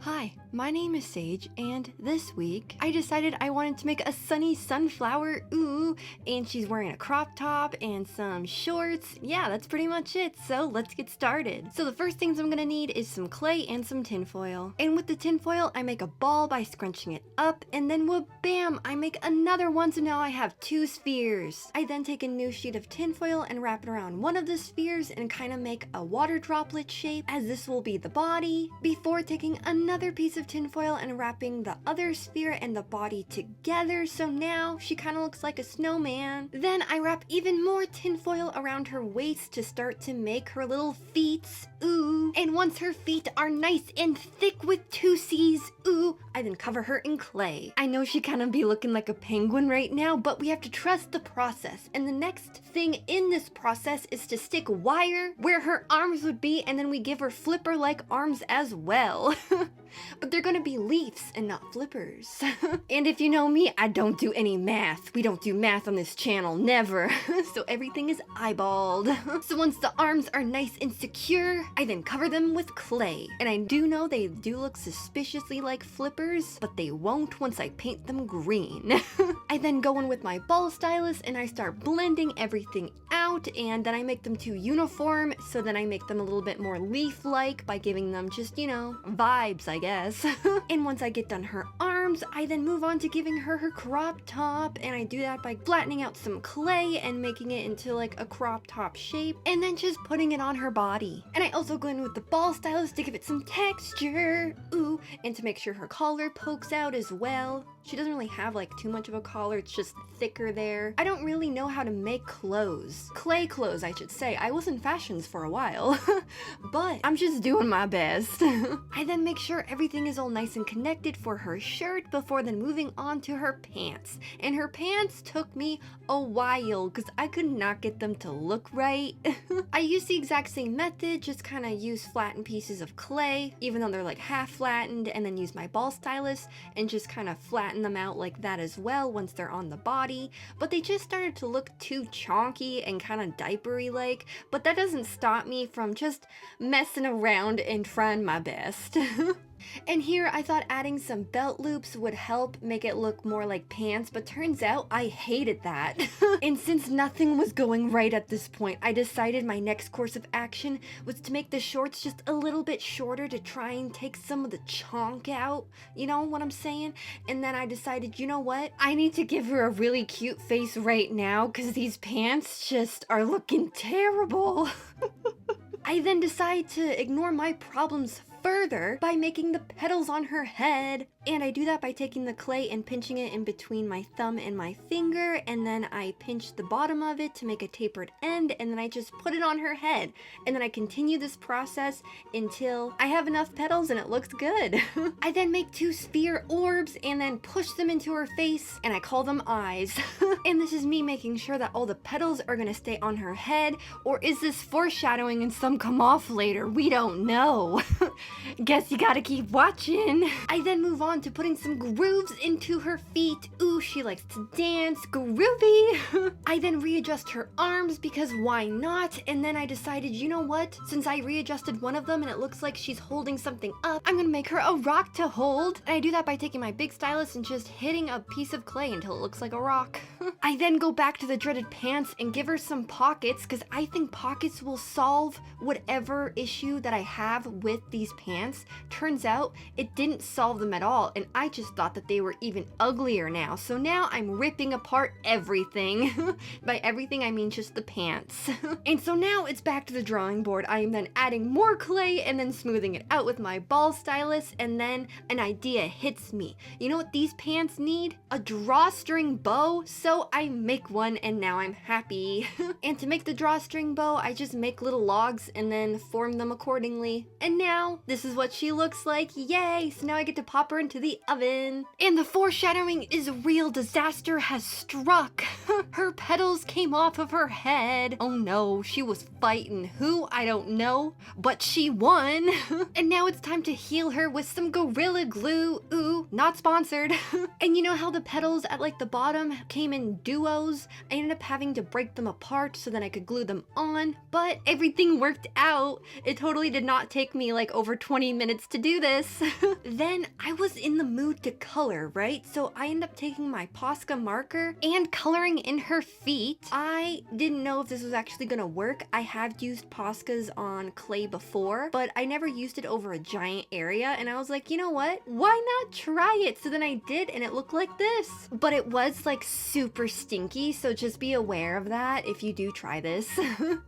Hi, my name is Sage, and this week I decided I wanted to make a sunny sunflower, and she's wearing a crop top and some shorts. Yeah, that's pretty much it, so let's get started. So the first things I'm gonna need is some clay and some tinfoil. And with the tinfoil, I make a ball by scrunching it up, and then bam, I make another one, so now I have two spheres. I then take a new sheet of tinfoil and wrap it around one of the spheres and kind of make a water droplet shape, as this will be the body, before taking another piece of tinfoil and wrapping the other sphere and the body together, so now she kind of looks like a snowman. Then I wrap even more tinfoil around her waist to start to make her little feet, and once her feet are nice and thick with two C's, I then cover her in clay. I know she kind of be looking like a penguin right now, but we have to trust the process, and the next thing in this process is to stick wire where her arms would be, and then we give her flipper-like arms as well. But they're gonna be leaves and not flippers. And if you know me, I don't do any math. We don't do math on this channel, never. So everything is eyeballed. So once the arms are nice and secure, I then cover them with clay. And I do know they do look suspiciously like flippers, but they won't once I paint them green. I then go in with my ball stylus and I start blending everything out, and then I make them too uniform, so then I make them a little bit more leaf-like by giving them just, vibes, I guess. And once I get done her arms, I then move on to giving her her crop top, and I do that by flattening out some clay and making it into like a crop top shape, and then just putting it on her body. And I also go in with the ball stylus to give it some texture, and to make sure her collar pokes out as well. She doesn't really have like too much of a collar, it's just thicker there. I don't really know how to make clothes. Clay clothes, I should say. I was in fashions for a while, but I'm just doing my best. I then make sure everything is all nice and connected for her shirt before then moving on to her pants. And her pants took me a while because I could not get them to look right. I use the exact same method, just kind of use flattened pieces of clay, even though they're like half flattened, and then use my ball stylus and just kind of flatten them out like that as well once they're on the body. But they just started to look too chonky and kind of diapery like, but that doesn't stop me from just messing around and trying my best. And here I thought adding some belt loops would help make it look more like pants, but turns out I hated that. And since nothing was going right at this point, I decided my next course of action was to make the shorts just a little bit shorter to try and take some of the chonk out, you know what I'm saying? And then I decided, you know what? I need to give her a really cute face right now because these pants just are looking terrible. I then decide to ignore my problems further by making the petals on her head, and I do that by taking the clay and pinching it in between my thumb and my finger, and then I pinch the bottom of it to make a tapered end, and then I just put it on her head, and then I continue this process until I have enough petals and it looks good. I then make two sphere orbs and then push them into her face, and I call them eyes. And this is me making sure that all the petals are gonna stay on her head, or is this foreshadowing and some come off later? We don't know. Guess you gotta keep watching. I then move on to putting some grooves into her feet. She likes to dance, groovy. I then readjust her arms because why not? And then I decided, you know what? Since I readjusted one of them and it looks like she's holding something up, I'm gonna make her a rock to hold. And I do that by taking my big stylus and just hitting a piece of clay until it looks like a rock. I then go back to the dreaded pants and give her some pockets because I think pockets will solve whatever issue that I have with these pants. Turns out it didn't solve them at all, and I just thought that they were even uglier now. So now I'm ripping apart everything. By everything I mean just the pants. And so now it's back to the drawing board. I am then adding more clay and then smoothing it out with my ball stylus, and then an idea hits me. You know what these pants need? A drawstring bow. So I make one and now I'm happy. And to make the drawstring bow, I just make little logs and then form them accordingly. And now this is what she looks like. Yay! So now I get to pop her into the oven. And the foreshadowing is real. Disaster has struck. Her petals came off of her head. Oh no, she was fighting who? I don't know, but she won. And now it's time to heal her with some Gorilla Glue. Not sponsored. And you know how the petals at like the bottom came in duos? I ended up having to break them apart so then I could glue them on, but everything worked out. It totally did not take me like over 20 minutes to do this. Then I was in the mood to color, right? So I end up taking my Posca marker and coloring in her feet. I didn't know if this was actually gonna work. I have used Poscas on clay before, but I never used it over a giant area, and I was like, you know what? Why not try it? So then I did, and it looked like this. But it was like super stinky, so just be aware of that if you do try this.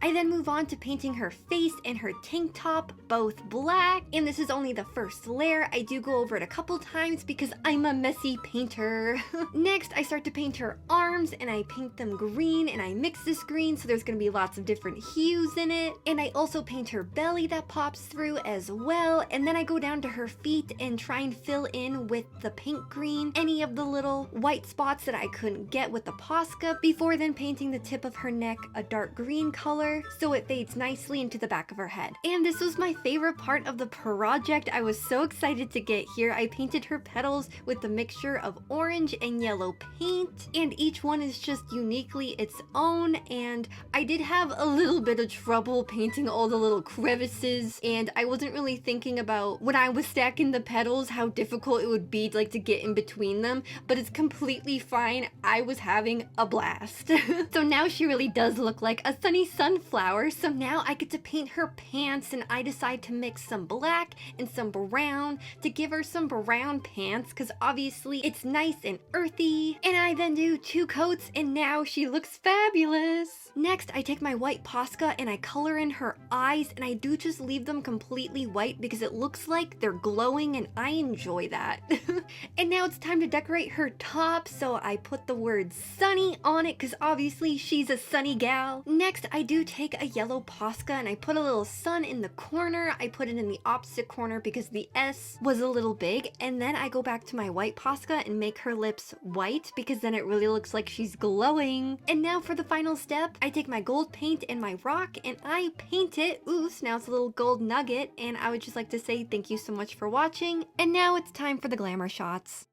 I then move on to painting her face and her tank top, both black, and this is only the first layer. I do go over it a couple times because I'm a messy painter. Next, I start to paint her arms, and I paint them green, and I mix this green so there's gonna be lots of different hues in it. And I also paint her belly that pops through as well, and then I go down to her feet and try and fill in with the paint green any of the little white spots that I couldn't get with the Posca, before then painting the tip of her neck a dark green color so it fades nicely into the back of her head. And this was my favorite part of the project. I was so excited to get here. I painted her petals with the mixture of orange and yellow paint, and each one is just uniquely its own, and I did have a little bit of trouble painting all the little crevices, and I wasn't really thinking about when I was stacking the petals how difficult it would be like to get in between them, but it's completely fine. I was having a blast. So now she really does look like a sunny sunflower. So now I get to paint her pants, and I decide to mix some black and some brown to give her some brown pants because obviously it's nice and earthy. And I then do 2 coats, and now she looks fabulous. Next, I take my white Posca and I color in her eyes, and I do just leave them completely white because it looks like they're glowing, and I enjoy that. And now it's time to decorate her top, so I put the word sunny on it because obviously she's a sunny gal. Next, I do take a yellow Posca and I put a little sun in the corner. I put it in the opposite corner because the S was a little big, and then I go back to my white Posca and make her lips white because then it really looks like she's glowing. And now for the final step, I take my gold paint and my rock and I paint it. Ooh, so now it's a little gold nugget, and I would just like to say thank you so much for watching, and now it's time for the glamour shots.